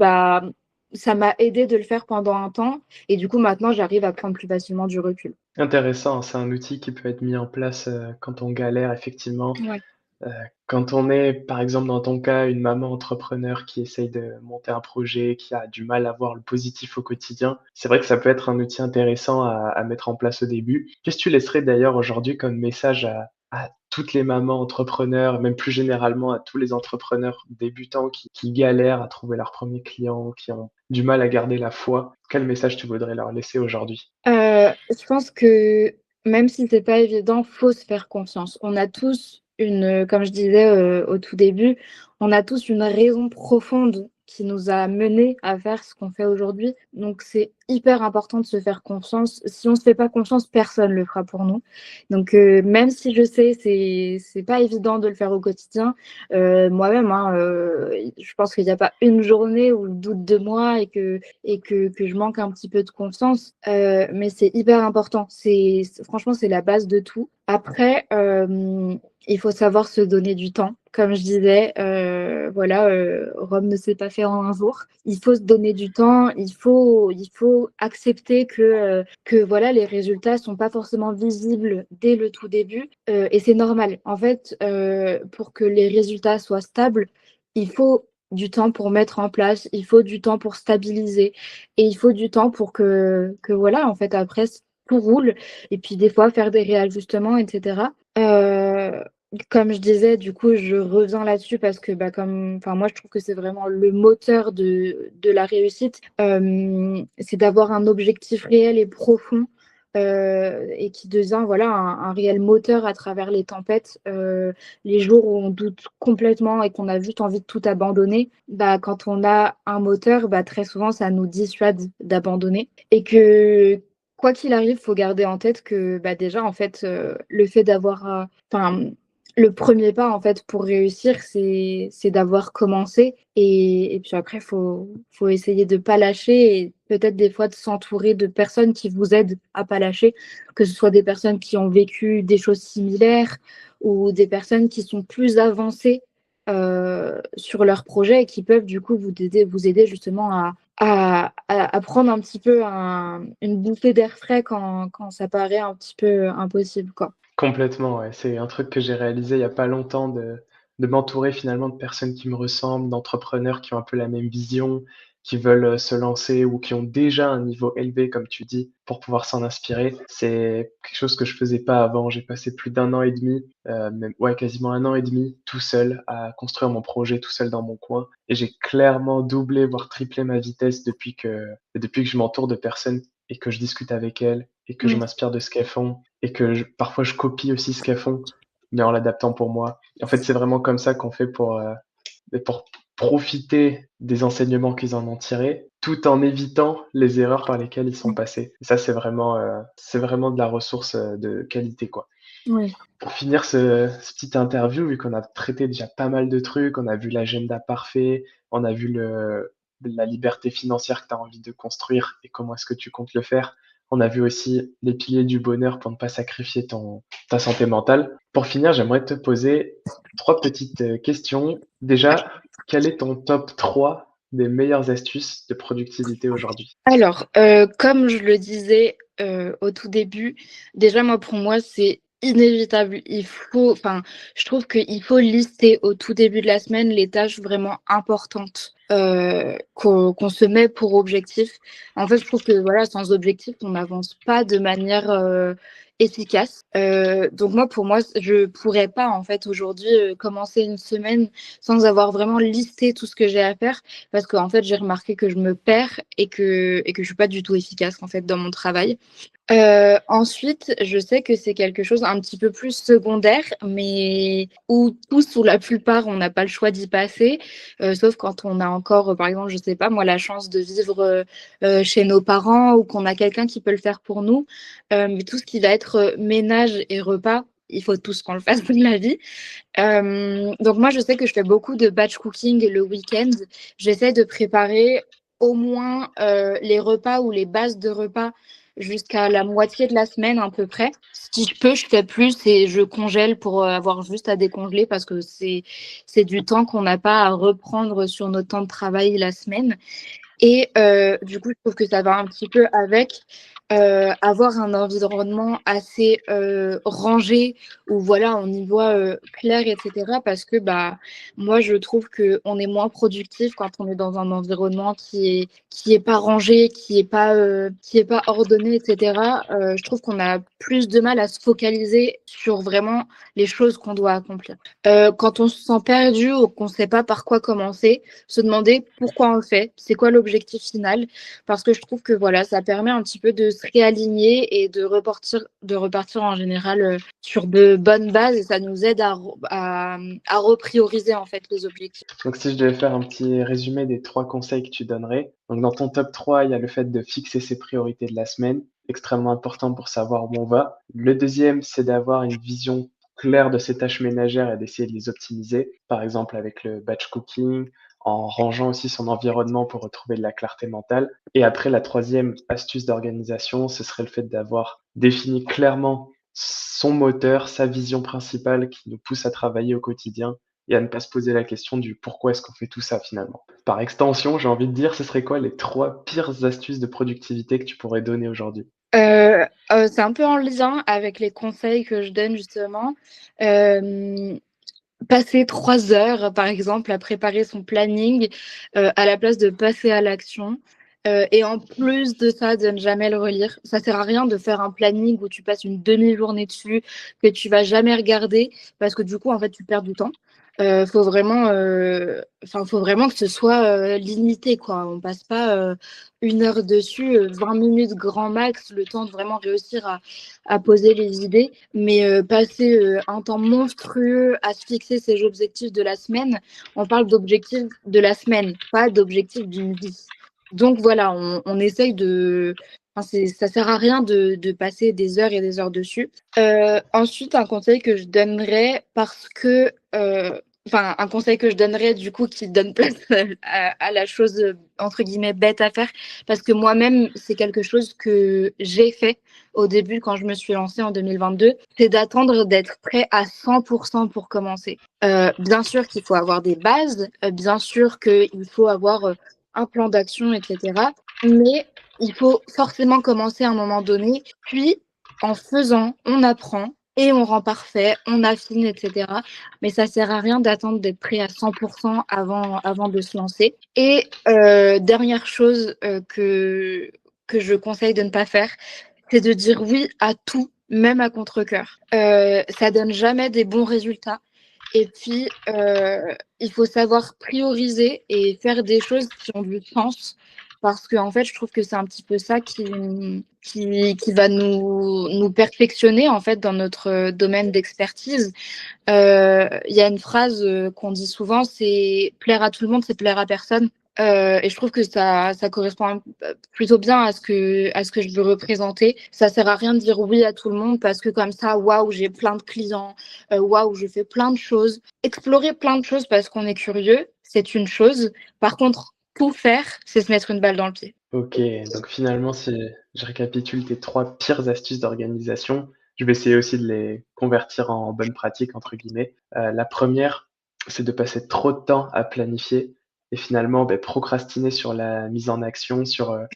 ça m'a aidé de le faire pendant un temps et du coup, maintenant, j'arrive à prendre plus facilement du recul. Intéressant, c'est un outil qui peut être mis en place, quand on galère effectivement. Ouais. Heu, Quand on est, par exemple, dans ton cas, une maman entrepreneur qui essaye de monter un projet, qui a du mal à voir le positif au quotidien, c'est vrai que ça peut être un outil intéressant à mettre en place au début. Qu'est-ce que tu laisserais d'ailleurs aujourd'hui comme message à toutes les mamans entrepreneurs, même plus généralement à tous les entrepreneurs débutants qui galèrent à trouver leurs premiers clients, qui ont du mal à garder la foi? Quel message tu voudrais leur laisser aujourd'hui? Je pense que même si c'est pas évident, faut se faire confiance. On a tous comme je disais, au tout début, on a tous une raison profonde qui nous a menés à faire ce qu'on fait aujourd'hui. Donc c'est hyper important de se faire confiance. Si on se fait pas confiance, personne le fera pour nous. Donc même si je sais, c'est pas évident de le faire au quotidien, moi-même, hein, je pense qu'il y a pas une journée où je doute de moi et que je manque un petit peu de confiance. Mais c'est hyper important. Franchement, c'est la base de tout. Après, il faut savoir se donner du temps. Comme je disais, voilà, Rome ne s'est pas fait en un jour. Il faut se donner du temps. Il faut accepter que voilà, les résultats sont pas forcément visibles dès le tout début. Et c'est normal. En fait, pour que les résultats soient stables, il faut du temps pour mettre en place, il faut du temps pour stabiliser et il faut du temps pour que voilà, en fait, après, tout roule et puis des fois faire des réajustements, etc. Comme je disais, du coup, je reviens là-dessus parce que, bah, enfin, moi, je trouve que c'est vraiment le moteur de la réussite. C'est d'avoir un objectif réel et profond et qui devient, voilà, un réel moteur à travers les tempêtes. Les jours où on doute complètement et qu'on a juste envie de tout abandonner, bah, quand on a un moteur, bah, très souvent, ça nous dissuade d'abandonner. Et que, quoi qu'il arrive, il faut garder en tête que bah, déjà, en fait, le fait d'avoir... Enfin, le premier pas, en fait, pour réussir, c'est d'avoir commencé. Et puis après, faut essayer de ne pas lâcher et peut-être des fois de s'entourer de personnes qui vous aident à ne pas lâcher, que ce soit des personnes qui ont vécu des choses similaires ou des personnes qui sont plus avancées sur leur projet et qui peuvent du coup vous aider justement à prendre un petit peu une bouffée d'air frais quand ça paraît un petit peu impossible, quoi. Complètement, ouais. C'est un truc que j'ai réalisé il y a pas longtemps de m'entourer finalement de personnes qui me ressemblent, d'entrepreneurs qui ont un peu la même vision, qui veulent, se lancer ou qui ont déjà un niveau élevé comme tu dis, pour pouvoir s'en inspirer. C'est quelque chose que je faisais pas avant. J'ai passé plus d'1 an et demi, même ouais, quasiment 1 an et demi tout seul à construire mon projet tout seul dans mon coin et j'ai clairement doublé, voire triplé ma vitesse depuis que je m'entoure de personnes et que je discute avec elles et que je Mmh. m'inspire de ce qu'elles font et que parfois je copie aussi ce qu'elles font, mais en l'adaptant pour moi. En fait, c'est vraiment comme ça qu'on fait pour profiter des enseignements qu'ils en ont tirés, tout en évitant les erreurs par lesquelles ils sont passés. Et ça, c'est vraiment de la ressource de qualité, quoi. Oui. Pour finir ce petite interview, vu qu'on a traité déjà pas mal de trucs, on a vu l'agenda parfait, on a vu la liberté financière que tu as envie de construire et comment est-ce que tu comptes le faire. On a vu aussi les piliers du bonheur pour ne pas sacrifier ta santé mentale. Pour finir, j'aimerais te poser 3 petites questions. Déjà, quel est ton top 3 des meilleures astuces de productivité aujourd'hui? Alors, comme je le disais, au tout début, déjà moi, pour moi, c'est inévitable. Je trouve qu'il faut lister au tout début de la semaine les tâches vraiment importantes, qu'on se met pour objectif. En fait, je trouve que voilà, sans objectif, on n'avance pas de manière, efficace. Donc moi, pour moi, je pourrais pas en fait aujourd'hui, commencer une semaine sans avoir vraiment listé tout ce que j'ai à faire parce qu'en fait, j'ai remarqué que je me perds et que je suis pas du tout efficace en fait dans mon travail. Ensuite, je sais que c'est quelque chose un petit peu plus secondaire, mais où tous ou la plupart, on n'a pas le choix d'y passer, sauf quand on a encore, par exemple, je sais pas moi, la chance de vivre, chez nos parents ou qu'on a quelqu'un qui peut le faire pour nous. Mais tout ce qui va être, ménage et repas, il faut tous qu'on le fasse dans la vie. Donc moi, je sais que je fais beaucoup de batch cooking le week-end. J'essaie de préparer au moins les repas ou les bases de repas jusqu'à la moitié de la semaine à peu près. Si je peux, je fais plus et je congèle pour avoir juste à décongeler parce que c'est du temps qu'on n'a pas à reprendre sur notre temps de travail la semaine. Et du coup, je trouve que ça va un petit peu avec avoir un environnement assez rangé où voilà, on y voit clair, etc. Parce que bah, moi, je trouve qu'on est moins productif quand on est dans un environnement qui est pas rangé, qui est pas ordonné, etc. Je trouve qu'on a plus de mal à se focaliser sur vraiment les choses qu'on doit accomplir. Quand on se sent perdu ou qu'on ne sait pas par quoi commencer, se demander pourquoi on le fait, c'est quoi l'objectif final, parce que je trouve que voilà, ça permet un petit peu de se réaligner et de repartir en général sur de bonnes bases et ça nous aide à reprioriser en fait les objectifs. Donc si je devais faire un petit résumé des 3 conseils que tu donnerais, donc dans ton top 3, il y a le fait de fixer ses priorités de la semaine, extrêmement important pour savoir où on va. Le deuxième, c'est d'avoir une vision claire de ses tâches ménagères et d'essayer de les optimiser, par exemple avec le batch cooking, en rangeant aussi son environnement pour retrouver de la clarté mentale. Et après, la troisième astuce d'organisation, ce serait le fait d'avoir défini clairement son moteur, sa vision principale qui nous pousse à travailler au quotidien et à ne pas se poser la question du pourquoi est-ce qu'on fait tout ça finalement. Par extension, j'ai envie de dire, ce serait quoi les 3 pires astuces de productivité que tu pourrais donner aujourd'hui? C'est un peu en lien avec les conseils que je donne justement. Euh, Passer 3 heures, par exemple, à préparer son planning à la place de passer à l'action. Et en plus de ça, de ne jamais le relire. Ça sert à rien de faire un planning où tu passes une demi-journée dessus, que tu vas jamais regarder, parce que du coup, en fait, tu perds du temps. Faut vraiment que ce soit limité, quoi. On passe pas 1 heure dessus, 20 minutes grand max, le temps de vraiment réussir à poser les idées. Mais passer un temps monstrueux à se fixer ses objectifs de la semaine, on parle d'objectifs de la semaine, pas d'objectifs d'une vie. Donc voilà, on essaye de. Enfin, ça sert à rien de passer des heures et des heures dessus. Ensuite, un conseil que je donnerais parce que. Enfin, un conseil que je donnerais du coup qui donne place à la chose entre guillemets bête à faire parce que moi-même c'est quelque chose que j'ai fait au début quand je me suis lancée en 2022, c'est d'attendre d'être prêt à 100% pour commencer. Bien sûr qu'il faut avoir des bases, bien sûr qu'il faut avoir un plan d'action, etc. Mais il faut forcément commencer à un moment donné, puis en faisant, on apprend et on rend parfait, on affine, etc. Mais ça sert à rien d'attendre d'être prêt à 100% avant de se lancer. Et dernière chose que je conseille de ne pas faire, c'est de dire oui à tout, même à contre-cœur. Ça donne jamais des bons résultats. Et puis, il faut savoir prioriser et faire des choses qui ont du sens. Parce que, en fait, je trouve que c'est un petit peu ça qui va nous perfectionner, en fait, dans notre domaine d'expertise. Il y a une phrase qu'on dit souvent, c'est plaire à tout le monde, c'est plaire à personne. Et je trouve que ça correspond plutôt bien à ce que je veux représenter. Ça sert à rien de dire oui à tout le monde parce que comme ça, waouh, j'ai plein de clients, waouh, je fais plein de choses. Explorer plein de choses parce qu'on est curieux, c'est une chose. Par contre, tout faire, c'est se mettre une balle dans le pied. OK, donc finalement, si je récapitule tes 3 pires astuces d'organisation, je vais essayer aussi de les convertir en «bonnes pratiques» entre guillemets. La première, c'est de passer trop de temps à planifier et finalement, procrastiner sur la mise en action, sur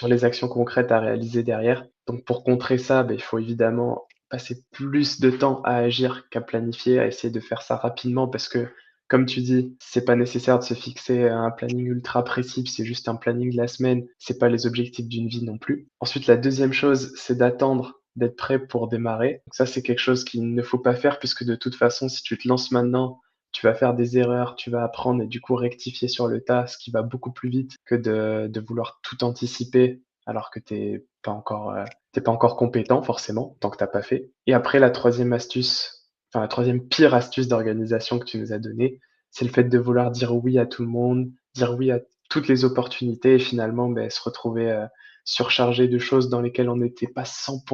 les actions concrètes à réaliser derrière. Donc pour contrer ça, il faut évidemment passer plus de temps à agir qu'à planifier, à essayer de faire ça rapidement parce que, comme tu dis, c'est pas nécessaire de se fixer un planning ultra précis, c'est juste un planning de la semaine, c'est pas les objectifs d'une vie non plus. Ensuite, la deuxième chose, c'est d'attendre d'être prêt pour démarrer. Donc ça, c'est quelque chose qu'il ne faut pas faire puisque de toute façon, si tu te lances maintenant, tu vas faire des erreurs, tu vas apprendre et du coup rectifier sur le tas, ce qui va beaucoup plus vite que de vouloir tout anticiper alors que tu pas encore compétent forcément, tant que t'as pas fait. Et après la troisième astuce, enfin la troisième pire astuce d'organisation que tu nous as donnée, c'est le fait de vouloir dire oui à tout le monde, dire oui à toutes les opportunités et finalement, se retrouver, surchargé de choses dans lesquelles on n'était pas 100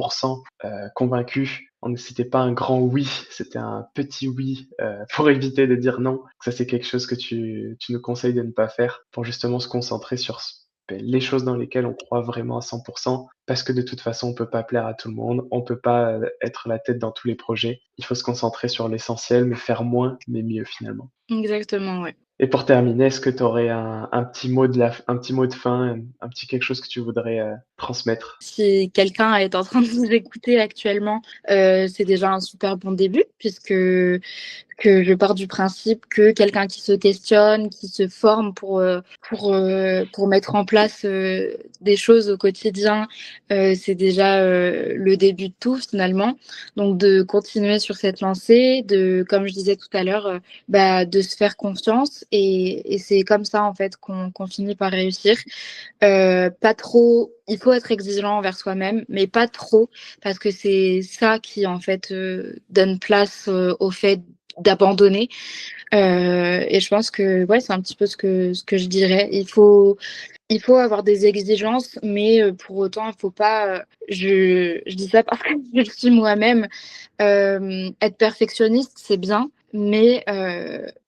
convaincu. C'était pas un grand oui, c'était un petit oui, pour éviter de dire non. Ça, c'est quelque chose que tu nous conseilles de ne pas faire pour justement se concentrer sur les choses dans lesquelles on croit vraiment à 100 parce que de toute façon, on peut pas plaire à tout le monde, on peut pas, être la tête dans tous les projets. Il faut se concentrer sur l'essentiel, mais faire moins, mais mieux finalement. Exactement, ouais. Et pour terminer, est-ce que tu aurais un petit mot un petit mot de fin, un petit quelque chose que tu voudrais, transmettre? Si quelqu'un est en train de nous écouter actuellement, c'est déjà un super bon début puisque que je pars du principe que quelqu'un qui se questionne, qui se forme pour mettre en place, des choses au quotidien, c'est déjà, le début de tout finalement. Donc de continuer sur cette lancée, comme je disais tout à l'heure, de se faire confiance et c'est comme ça en fait qu'on finit par réussir. Pas trop, il faut être exigeant envers soi-même, mais pas trop parce que c'est ça qui en fait, donne place, au fait d'abandonner. Et je pense que ouais, c'est un petit peu ce que je dirais. Il faut avoir des exigences, mais pour autant, il faut pas, je dis ça parce que je le suis moi-même, être perfectionniste, c'est bien, mais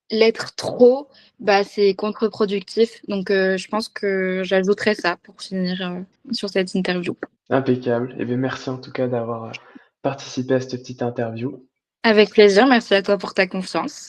l'être trop, c'est contre-productif. Donc je pense que j'ajouterais ça pour finir, sur cette interview. Impeccable. Et bien, merci en tout cas d'avoir, participé à cette petite interview. Avec plaisir, merci à toi pour ta confiance.